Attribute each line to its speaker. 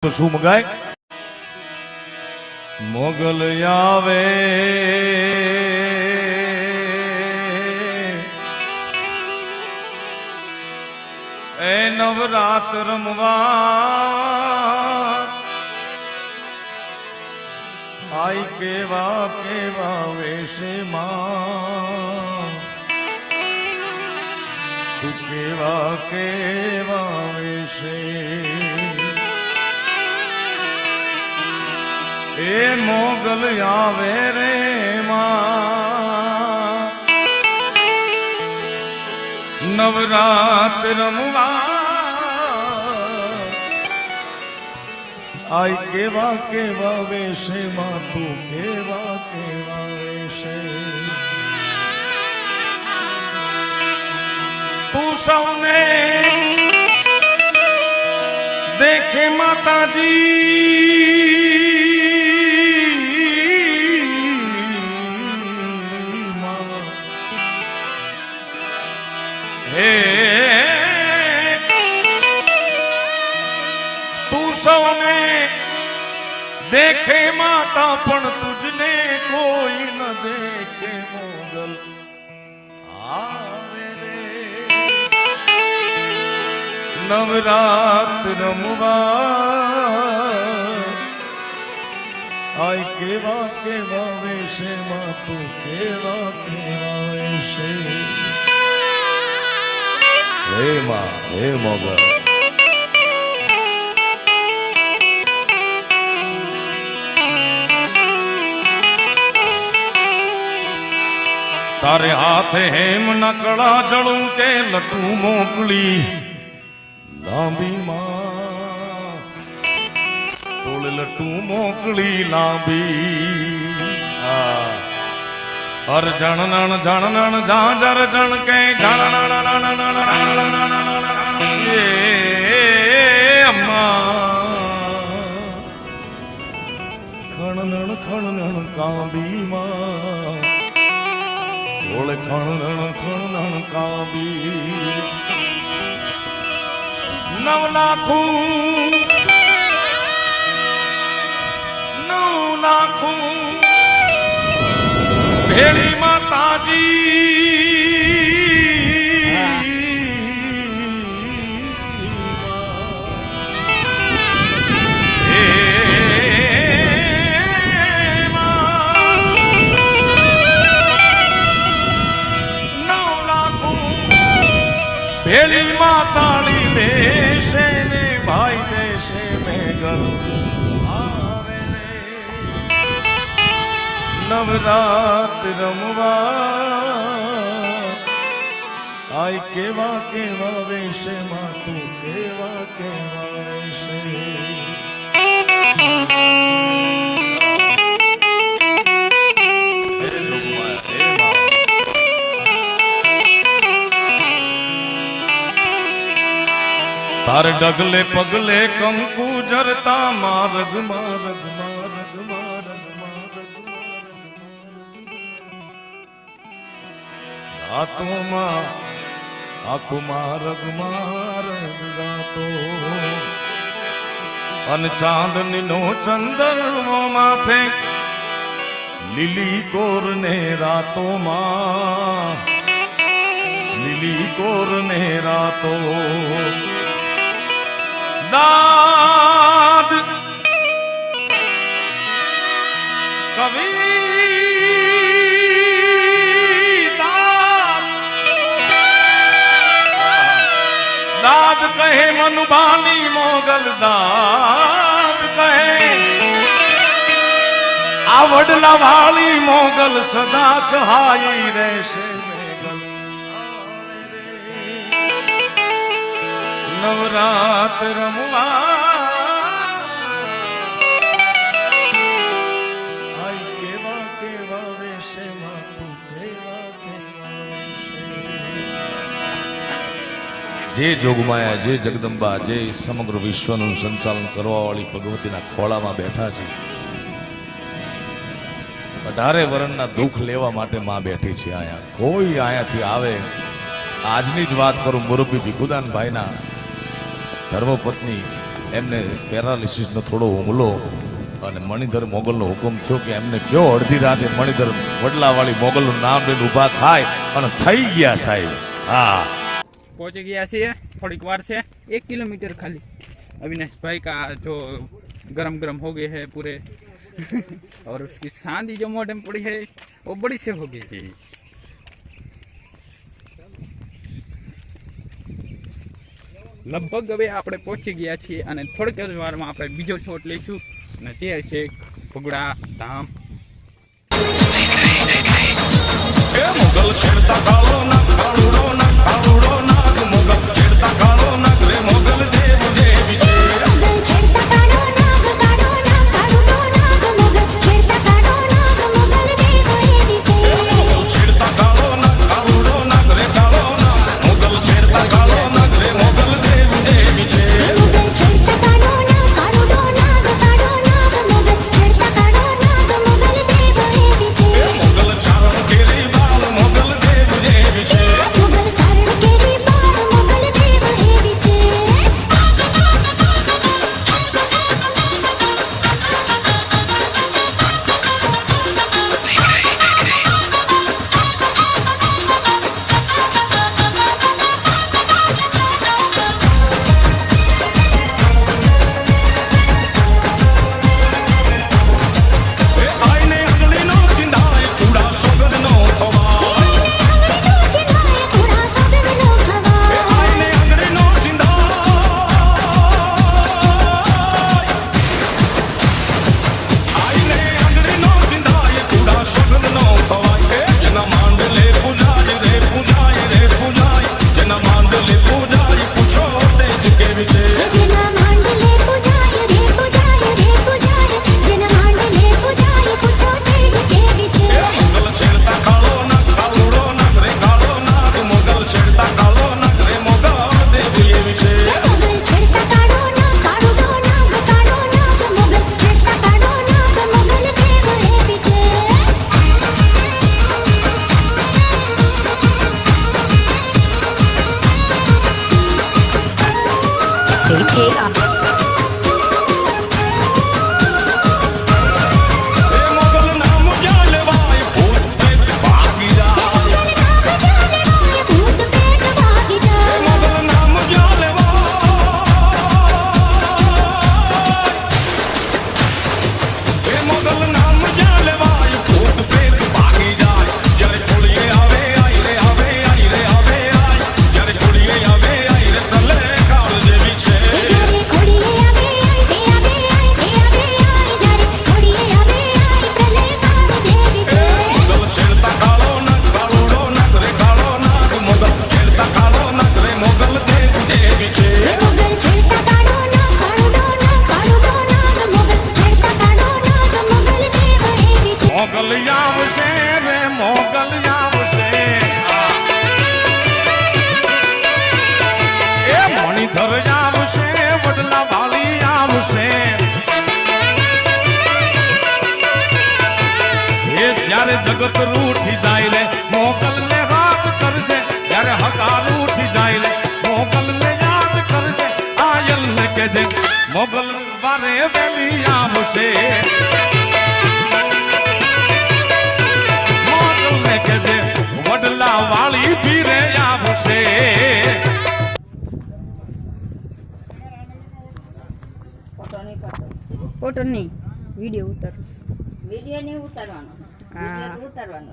Speaker 1: તો શું મગાય મોગલ આવે એ નવરાત રમવા આઈ કેવા કેવા વેશમાં તું કેવા કેવા વેશે એ મોગલ આવે રે માં નવરાત રમવા આઈ કેવા કેવા વેશે માં તું કેવા કેવા વેશે તું સૌને દેખે માતાજી તું સૌને દેખે માતા પણ તુજને કોઈ ન દેખે મોગલ આવે રે નવરાત રમવા આય કેવા કેવા વેશે માં તું કેવા કેવા વેશે હે માં હે મોગલ તારે હાથે હેમ નકળા જળું કે લટુ મોકલી લાંબી માં તોળ લટુ મોકલી લાંબી હર જણ ઝાંઝર જણ કે એ અમ્મા ખણનણ કાંબી માં ઓળે ખણનણ કાંબી 9 લાખું ભેળી માતાજી ભેળી માતાળી લેશે ને ભાઈ દેશે મેઘલ આવે રે નવરાત રમવા આય કેવા કેવા વેશે માં તું કેવા કેવા વેશે તારે ડગલે પગલે કંકુ જરતા મારગ મારગ મારગ મારગ મારગ ગાતોમાં આખું મારગ મારગ ગાતો અન ચાંદની નો ચંદરમો માથે લીલી કોર ને રાતોમાં લીલી કોર ને રાતો દાદ કવિ દાદ કહે મનુભાની મોગલ દાદ કહે આ વડલા વાળી મોગલ સદા સહાય રહેશે નવરાત રમવા આય કેવા કેવા વેશે માં તું કેવા કેવા વેશે જે જોગમાયા જે જગદંબા જે સમગ્ર વિશ્વનું સંચાલન કરવા વાળી ભગવતીના ખોળામાં બેઠા છે 18 વર્ષના દુઃખ લેવા માટે માં બેઠી છે આયા કોઈ આયાથી આવે આજની જ વાત કરું મુરબ્બી ભીખુદાન ભાઈના ધર્મપત્ની એમને પેરાલિસિસનો થોડો હુમલો અને મણિધર મોગલનો હુકમ થયો કે એમને કયો અડધી રાતે મણિધર વડલાવાળી મોગલનું નામ લઈને ઊભા થાય અને થઈ ગયા સાહેબ. હા,
Speaker 2: पहुंच गया से थोड़ी बार से 1 किलोमीटर खाली. अविनाश भाई का जो गरम गरम हो गए हैं पूरे और उसकी सांदी जो मोटे में पड़ी है वो बड़ी से हो गई थी. લગભગ હવે આપણે પહોંચી ગયા છીએ અને થોડીક જ વારમાં આપણે બીજો શોટ લઈશું અને તે છે ભગુડા ધામ.
Speaker 3: મોગલ છેડતા કાળો નાગ કાળુડો નાગ કાળુડો નાગ મોગલ છેડતા કાળો નાગ રે મોગલ દેવ દેવી છે.
Speaker 4: મોગલ છેડતા કાળો નાગ કાળો નાગ કાળુડો નાગ મોગલ છેડતા કાળો નાગ મોગલ દેવ દેવી છે.
Speaker 3: મોગલ છેડતા કાળો નાગ કાળુડો નાગ રે કાળો નાગ મોગલ છેડતા કાળો નાગ રે મોગલ દેવ દેવી છે.
Speaker 4: મોગલ છેડતા કાળો નાગ કાળુડો નાગ કાળો નાગ મોગલ છેડતા કાળો નાગ મોગલ દેવ દેવી છે.
Speaker 3: મોગલ ચારણ કેરી બાલ મોગલ દેવ દેવી છે.
Speaker 4: મોગલ ચારણ કેરી બાળ મોગલ દેવ દેવી છે.
Speaker 3: આઈને અગલીનો ચિંધાય કુડા સોગંદનો ખવાય.
Speaker 4: ચિંતાય થોડા સોગંદનો ખવાય.
Speaker 3: આઈને અગલીનો ચિંધાય આઈને અગલીનો ચિંધાય કુડા સોગંદનો ખવાય. જેના માંડલે પૂજાય રે પૂજાય રે પૂજાય જેના માંડલે પૂજાય પૂછો તેજ કેવી છે.
Speaker 4: જેના માંડલે પૂજાય રે પૂજાય રે પૂજાય જેના માંડલે પૂજાય પૂછો તેજ કેવી છે.
Speaker 3: મોગલ છેડતા કાળો નાગ કાળુડો નાગ રે કાળો નાગ મોગલ છેડતા કાળો નાગ રે મોગલ દેવી એવી છે.
Speaker 4: મોગલ છેડતા કાળો નાગ કાળુડો નાગ કાળો નાગ મોગલ છેડતા કાળો નાગ મોગલ દેવ એવી છે.
Speaker 3: એ મોગલ નામ જાલવાય ભૂત પ્રેત ભાગી જાય.
Speaker 4: ભૂત પેટ ભાગી
Speaker 3: એ
Speaker 4: જાય.
Speaker 3: મોગલ નામ જાલવાય એ મોગલ નામ જાલવાય ભૂત પ્રેત ભાગી જાય. જ્યારે છોડીએ આવે આઈ રે આવે આઈ રે આવે આઈ જ્યારે છોડીએ આવે આઈ રે તલે કાળ જેવી છે.
Speaker 4: જ્યારે ખોડીએ આવે આઈ બે આવે આઈ બે આવે આઈ જ્યારે ખોડીએ આવે આઈ પ્રલય કાળ જેવી છે.
Speaker 3: મોગલ છેડતા કાળો નાગ કાળુડો નાગ રે કાળો નાગ મોગલ છેડતા કાળો નાગ રે મોગલ દેવ દેવી છે.
Speaker 4: મોગલ છેડતા કાળો નાગ કાળુડો નાગ કાળુડો નાગ મોગલ છેડતા કાળો નાગ મોગલ દેવ એવી છે.
Speaker 1: મોગલ આવશે રે મોગલ આવશે. એ મણિધર આવશે વડલા વાળી આવશે. એ જ્યારે જગત રૂઠી જાય રે મોગલ ને હાથ કરજે. જ્યારે હકાર ઉઠી જાય રે મોગલ ને યાદ કરજે. આયલ ને કેજે મોગલ વારે વેલી આવશે. મોગલ ને કેજે વડલા વાળી ભીરે આવશે.
Speaker 5: ફોટો નહીં વિડીયો ઉતારું છું.
Speaker 6: વિડીયો નહીં ઉતારવાનો
Speaker 5: હા.
Speaker 6: વિડીયો તો ઉતારવાનો